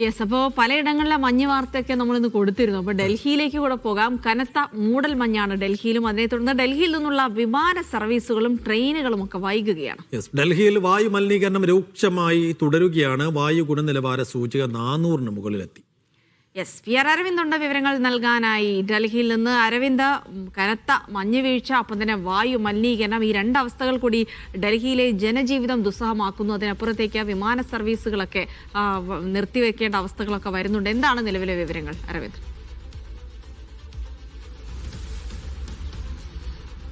Yes, അപ്പോൾ പലയിടങ്ങളിലെ മഞ്ഞ് വാർത്തയൊക്കെ നമ്മളിന്ന് കൊടുത്തിരുന്നു. അപ്പോൾ ഡൽഹിയിലേക്ക് കൂടെ പോകാം. കനത്ത മൂടൽ മഞ്ഞാണ് ഡൽഹിയിലും. അതിനെ തുടർന്ന് ഡൽഹിയിൽ നിന്നുള്ള വിമാന സർവീസുകളും ട്രെയിനുകളും ഒക്കെ വൈകുകയാണ്. ഡൽഹിയിൽ വായു മലിനീകരണം രൂക്ഷമായി തുടരുകയാണ്. വായു ഗുണനിലവാര സൂചിക 400-ന് മുകളിലെത്തി. യെസ്, പി ആർ അരവിന്ദ് ഉണ്ട് വിവരങ്ങൾ നൽകാനായി. ഡൽഹിയിൽ നിന്ന് അരവിന്ദ്, കനത്ത മഞ്ഞുവീഴ്ച, അപ്പം തന്നെ വായു മലിനീകരണം, ഈ രണ്ടവസ്ഥകൾ കൂടി ഡൽഹിയിലെ ജനജീവിതം ദുസ്സഹമാക്കുന്നു. അതിനപ്പുറത്തേക്ക് വിമാന സർവീസുകളൊക്കെ നിർത്തിവെക്കേണ്ട അവസ്ഥകളൊക്കെ വരുന്നുണ്ട്. എന്താണ് നിലവിലെ വിവരങ്ങൾ അരവിന്ദ്?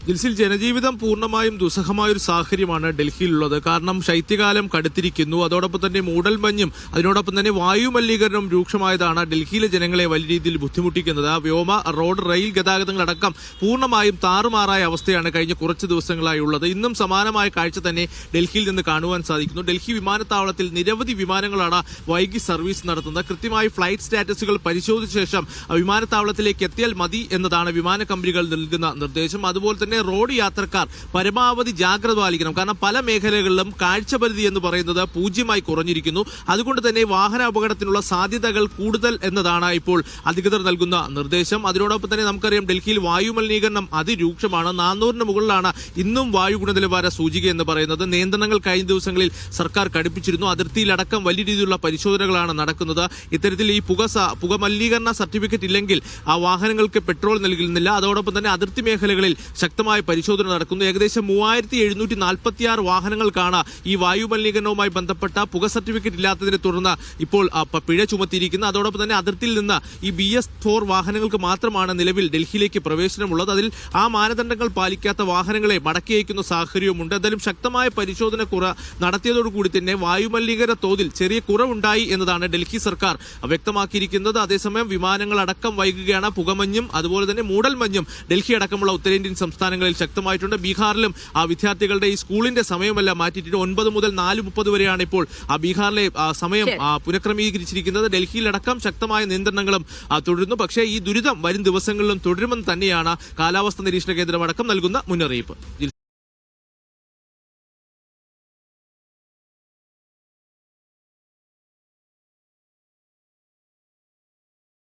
ജിൽസിൽ ജനജീവിതം പൂർണ്ണമായും ദുസ്സഹമായൊരു സാഹചര്യമാണ് ഡൽഹിയിലുള്ളത്. കാരണം ശൈത്യകാലം കടുത്തിരിക്കുന്നു. അതോടൊപ്പം തന്നെ മൂടൽമഞ്ഞും അതിനോടൊപ്പം തന്നെ വായു മലിനീകരണം രൂക്ഷമായതാണ് ഡൽഹിയിലെ ജനങ്ങളെ വലിയ രീതിയിൽ ബുദ്ധിമുട്ടിക്കുന്നത്. വ്യോമ, റോഡ്, റെയിൽ ഗതാഗതങ്ങളടക്കം പൂർണ്ണമായും താറുമാറായ അവസ്ഥയാണ് കഴിഞ്ഞ കുറച്ച് ദിവസങ്ങളായി ഉള്ളത്. ഇന്നും സമാനമായ കാഴ്ച തന്നെ ഡൽഹിയിൽ നിന്ന് കാണുവാൻ സാധിക്കുന്നു. ഡൽഹി വിമാനത്താവളത്തിൽ നിരവധി വിമാനങ്ങളാണ് വൈകി സർവീസ് നടത്തുന്നത്. കൃത്യമായി ഫ്ലൈറ്റ് സ്റ്റാറ്റസുകൾ പരിശോധിച്ച ശേഷം വിമാനത്താവളത്തിലേക്ക് എത്തിയാൽ മതി എന്നതാണ് വിമാന കമ്പനികൾ നൽകുന്ന നിർദ്ദേശം. അതുപോലെ തന്നെ റോഡ് യാത്രക്കാർ പരമാവധി ജാഗ്രത പാലിക്കണം. കാരണം പല മേഖലകളിലും കാഴ്ചപരിധി എന്ന് പറയുന്നത് 0 കുറഞ്ഞിരിക്കുന്നു. അതുകൊണ്ട് തന്നെ വാഹന അപകടത്തിനുള്ള സാധ്യതകൾ കൂടുതൽ എന്നതാണ് ഇപ്പോൾ അധികൃതർ നൽകുന്ന നിർദ്ദേശം. അതിനോടൊപ്പം തന്നെ നമുക്കറിയാം ഡൽഹിയിൽ വായു മലിനീകരണം അതിരൂക്ഷമാണ്. 400-ന് മുകളിലാണ് ഇന്നും വായു ഗുണനിലവാര സൂചിക എന്ന് പറയുന്നത്. നിയന്ത്രണങ്ങൾ കഴിഞ്ഞ ദിവസങ്ങളിൽ സർക്കാർ കടുപ്പിച്ചിരുന്നു. അതിർത്തിയിലടക്കം വലിയ രീതിയിലുള്ള പരിശോധനകളാണ് നടക്കുന്നത്. ഇത്തരത്തിൽ ഈ പുക മലിനീകരണ സർട്ടിഫിക്കറ്റ് ഇല്ലെങ്കിൽ ആ വാഹനങ്ങൾക്ക് പെട്രോൾ നൽകുന്നില്ല. അതോടൊപ്പം തന്നെ അതിർത്തി മേഖലകളിൽ ശക്തമായ പരിശോധന നടക്കുന്നു. ഏകദേശം 3746 വാഹനങ്ങൾക്കാണ് ഈ വായു മലിനീകരണവുമായി ബന്ധപ്പെട്ട പുക സർട്ടിഫിക്കറ്റ് ഇല്ലാത്തതിനെ തുടർന്ന് ഇപ്പോൾ പിഴ ചുമത്തിയിരിക്കുന്നത്. അതോടൊപ്പം തന്നെ അതിർത്തിയിൽ നിന്ന് ഈ BS4 വാഹനങ്ങൾക്ക് മാത്രമാണ് നിലവിൽ ഡൽഹിയിലേക്ക് പ്രവേശനമുള്ളത്. അതിൽ ആ മാനദണ്ഡങ്ങൾ പാലിക്കാത്ത വാഹനങ്ങളെ മടക്കി അയക്കുന്ന സാഹചര്യവുമുണ്ട്. എന്തായാലും ശക്തമായ പരിശോധന നടത്തിയതോടുകൂടി തന്നെ വായു മലിനീകരണ തോതിൽ ചെറിയ കുറവുണ്ടായി എന്നതാണ് ഡൽഹി സർക്കാർ വ്യക്തമാക്കിയിരിക്കുന്നത്. അതേസമയം വിമാനങ്ങൾ അടക്കം വൈകുകയാണ്. പുകമഞ്ഞും അതുപോലെ തന്നെ മൂടൽമഞ്ഞും ഡൽഹി അടക്കമുള്ള ഉത്തരേന്ത്യൻ സംസ്ഥാനങ്ങളിൽ ശക്തമായിട്ടുണ്ട്. ബീഹാറിലും ആ വിദ്യാർത്ഥികളുടെ ഈ സ്കൂളിന്റെ സമയമെല്ലാം മാറ്റിയിട്ട് 9 മുതൽ 4:30 വരെയാണ് ഇപ്പോൾ ബീഹാറിലെ സമയം പുനഃക്രമീകരിച്ചിരിക്കുന്നത്. ഡൽഹിയിലടക്കം ശക്തമായ നിയന്ത്രണങ്ങളും തുടരുന്നു. പക്ഷേ ഈ ദുരിതം വരും ദിവസങ്ങളിലും തുടരുമെന്ന് തന്നെയാണ് കാലാവസ്ഥാ നിരീക്ഷണ കേന്ദ്രം അടക്കം നൽകുന്ന മുന്നറിയിപ്പ്.